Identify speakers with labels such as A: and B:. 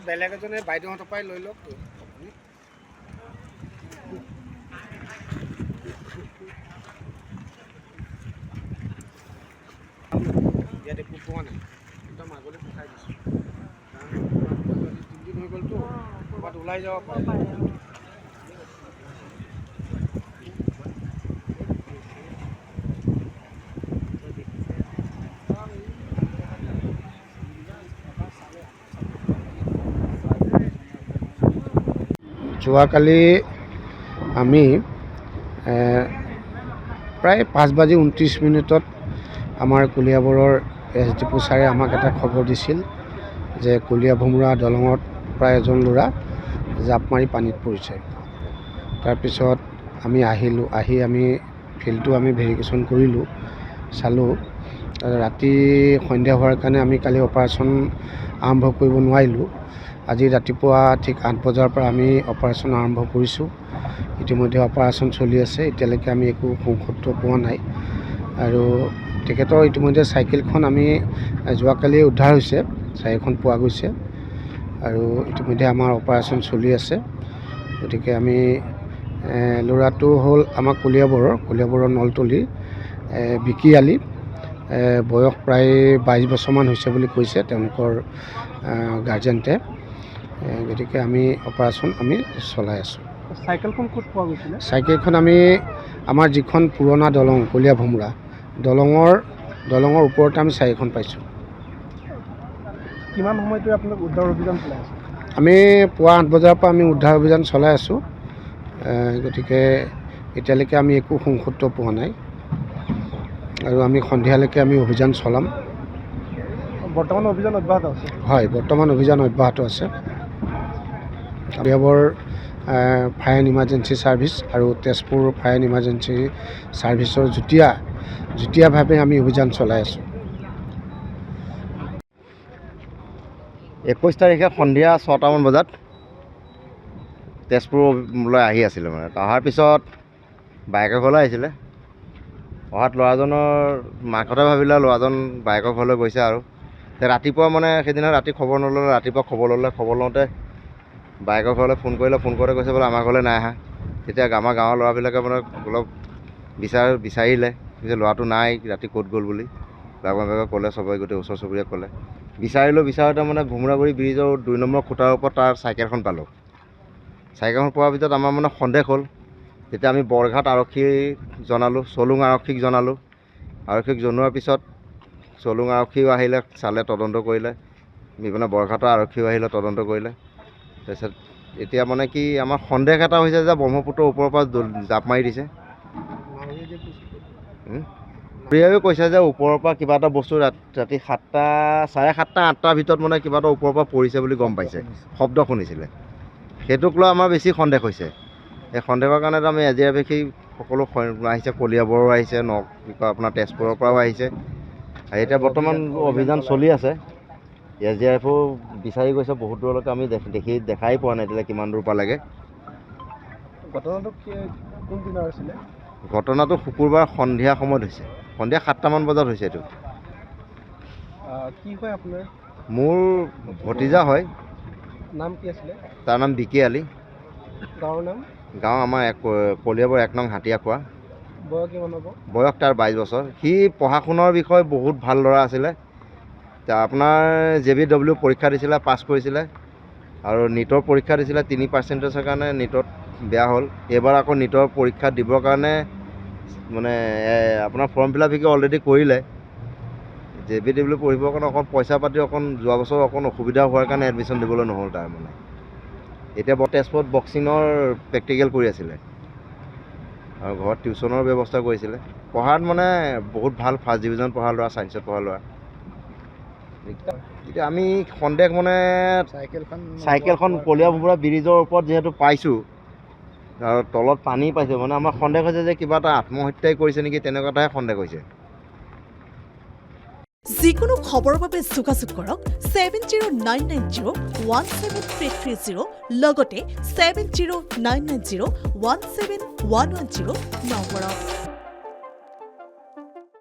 A: বেলেগ এজনে বাইদেউহঁতৰ পৰাই লৈ লওক। ইয়াত একো পোৱা নাই, একদম আগলৈ পঠাই দিছোঁ। তিনিদিন হৈ গ'লতো, ক'ৰবাত ওলাই যাব পাৰে। যোৱাকালি আমি প্ৰায় 5:29 আমাৰ কলিয়াবৰৰ SDP ছাৰে আমাক এটা খবৰ দিছিল যে কলীয়া ভোমোৰা দলঙত প্ৰায় এজন ল'ৰা জাপ মাৰি পানীত পৰিছে। তাৰপিছত আমি আহিলোঁ, আহি আমি ফিল্ডটো আমি ভেৰিফিকেশ্যন কৰিলোঁ, চালোঁ। ৰাতি সন্ধিয়া হোৱাৰ কাৰণে আমি কালি অপাৰেশ্যন আৰম্ভ কৰিব নোৱাৰিলোঁ। আজি ৰাতিপুৱা ঠিক 8 বজাৰ পৰা আমি অপাৰেশ্যন আৰম্ভ কৰিছোঁ। ইতিমধ্যে অপাৰেশ্যন চলি আছে, এতিয়ালৈকে আমি একো সুখত্ৰ পোৱা নাই। আৰু তেখেতৰ ইতিমধ্যে চাইকেলখন আমি যোৱাকালি উদ্ধাৰ হৈছে, চাইকেলখন পোৱা গৈছে। আৰু ইতিমধ্যে আমাৰ অপাৰেশ্যন চলি আছে। গতিকে আমি ল'ৰাটো হ'ল আমাৰ কলিয়াবৰৰ নলতলিৰ বিকি আলি, বয়স প্ৰায় 22 বছৰমান হৈছে বুলি কৈছে তেওঁলোকৰ গাৰ্জেণ্টে। গতিকে আমি অপাৰেশ্যন আমি চলাই আছোঁ।
B: চাইকেলখন ক'ত পোৱা গৈছিলে?
A: চাইকেলখন আমি আমাৰ যিখন পুৰণা দলং কলীয়া ভোমোৰা দলঙৰ ওপৰতে আমি চাইকেলখন পাইছোঁ।
B: কিমান সময়তে আপোনালোক উদ্ধাৰ অভিযান চলাই আছে?
A: আমি পুৱা 8 বজাৰ পৰা আমি উদ্ধাৰ অভিযান চলাই আছোঁ। গতিকে এতিয়ালৈকে আমি একো সুখত্ৰ পোৱা নাই আৰু আমি সন্ধিয়ালৈকে আমি অভিযান চলাম।
B: বৰ্তমান অভিযান অব্যাহত আছে?
A: হয়, বৰ্তমান অভিযান অব্যাহত আছে। Kaliabor fire and emergency service আৰু তেজপুৰ ফায়াৰ এণ্ড ইমাৰ্জেঞ্চি ছাৰ্ভিচৰ যুটীয়াভাৱে আমি অভিযান চলাই আছোঁ।
C: 21 তাৰিখে সন্ধিয়া 6টামান বজাত তেজপুৰলৈ আহি আছিলোঁ। মানে অহাৰ পিছত বাইকৰ ঘৰলৈ আহিছিলে। অহাত ল'ৰাজনৰ মাকহঁতে ভাবিলে ল'ৰাজন বাইকৰ ঘৰলৈ গৈছে আৰু ৰাতিপুৱা মানে সেইদিনা ৰাতি খবৰ নল'লে, ৰাতিপুৱা খবৰ লওঁতে বাইকৰ ঘৰলৈ ফোন কৰোঁতে কৈছে বোলে আমাৰ ঘৰলৈ নাই আহা। তেতিয়া আমাৰ গাঁৱৰ ল'ৰাবিলাকে মানে অলপ বিচাৰিলে যে ল'ৰাটো নাই, ৰাতি ক'ত গ'ল বুলি বাগৰ ক'লে, চবেই গোটেই ওচৰ চুবুৰীয়াই ক'লে। বিচাৰোঁতে মানে ভোমোৰাগুৰি ব্ৰিজৰ 2 নম্বৰ খুঁটাৰ ওপৰত তাৰ চাইকেলখন পালোঁ। চাইকেলখন পোৱাৰ পিছত আমাৰ মানে সন্দেহ হ'ল। তেতিয়া আমি বৰঘাট আৰক্ষীক জনালোঁ, চলুং আৰক্ষীক জনালোঁ। আৰক্ষীক জনোৱাৰ পিছত চলুং আৰক্ষীও আহিলে, চালে, তদন্ত কৰিলে। মানে বৰঘাটৰ আৰক্ষীও আহিলে, তদন্ত কৰিলে। তাৰপিছত এতিয়া মানে কি আমাৰ সন্দেহ এটা হৈছে যে ব্ৰহ্মপুত্ৰৰ ওপৰৰ পৰা জাপ মাৰি দিছে। প্ৰিয়াইও কৈছে যে ওপৰৰ পৰা কিবা এটা বস্তু ৰাতি 7টা, 7:30, 8টাৰ ভিতৰত মানে কিবা এটা ওপৰৰ পৰা পৰিছে বুলি গম পাইছে, শব্দ শুনিছিলে। সেইটোক লৈ আমাৰ বেছি সন্দেহ হৈছে। এই সন্দেহৰ কাৰণে আমি এজিআৰপি সকলো আহিছে, কলিয়াবৰো আহিছে, আপোনাৰ তেজপুৰৰ পৰাও আহিছে। এতিয়া বৰ্তমান অভিযান চলি আছে। এজিআৰপিও বিচাৰি গৈছে বহুত দূৰলৈকে, আমি দেখাই পোৱা নাই এতিয়ালৈ কিমান দূৰ পালেগৈ।
B: ঘটনাটো কোনদিনা হৈছিলে?
C: ঘটনাটো শুকুৰবাৰ সন্ধিয়া সময়ত হৈছে, সন্ধিয়া 7টামান বজাত হৈছে। এইটো
B: কি হয় আপোনাৰ?
C: মোৰ ভতিজা হয়।
B: নাম কি আছিলে?
C: তাৰ নাম বিকি আলি।
B: গাঁৱৰ নাম? গাঁও
C: আমাৰ কলিয়াবৰ 1 নং হাতীয়াখোৱা।
B: বয়স কিমান হ'ব?
C: বয়স তাৰ 22 বছৰ। সি পঢ়া শুনাৰ বিষয়ে বহুত ভাল ল'ৰা আছিলে। আপোনাৰ JBW পৰীক্ষা দিছিলে, পাছ কৰিছিলে আৰু নীটৰ পৰীক্ষা দিছিলে। 3% কাৰণে নীটত বেয়া হ'ল। এইবাৰ আকৌ নীটৰ পৰীক্ষা দিবৰ কাৰণে মানে আপোনাৰ ফৰ্ম ফিল আপ অলৰেডি কৰিলে। JBW পঢ়িবৰ কাৰণে অকণ পইচা পাতি যোৱা বছৰ অকণ অসুবিধা হোৱাৰ কাৰণে এডমিশ্যন দিবলৈ নহ'ল তাৰ মানে। এতিয়া তেজপুৰত বক্সিঙৰ প্ৰেক্টিকেল কৰি আছিলে আৰু ঘৰত টিউশ্যনৰ ব্যৱস্থা কৰিছিলে। পঢ়াত মানে বহুত ভাল, ফাৰ্ষ্ট ডিভিজন পঢ়া ল'ৰা, ছায়েন্সত পঢ়া ল'ৰা। এতিয়া আমি সন্দেহ মানে চাইকেলখন কলীয়া ভোমোৰা ব্ৰিজৰ ওপৰত যিহেতু পাইছোঁ আৰু তলত পানী পাইছোঁ, মানে আমাৰ সন্দেহ হৈছে যে কিবা এটা আত্মহত্যাই কৰিছে নেকি, তেনেকুৱা এটাহে সন্দেহ হৈছে।
D: যিকোনো খবৰৰ বাবে যোগাযোগ কৰক 7099017330 লগতে 7099017110 নম্বৰত।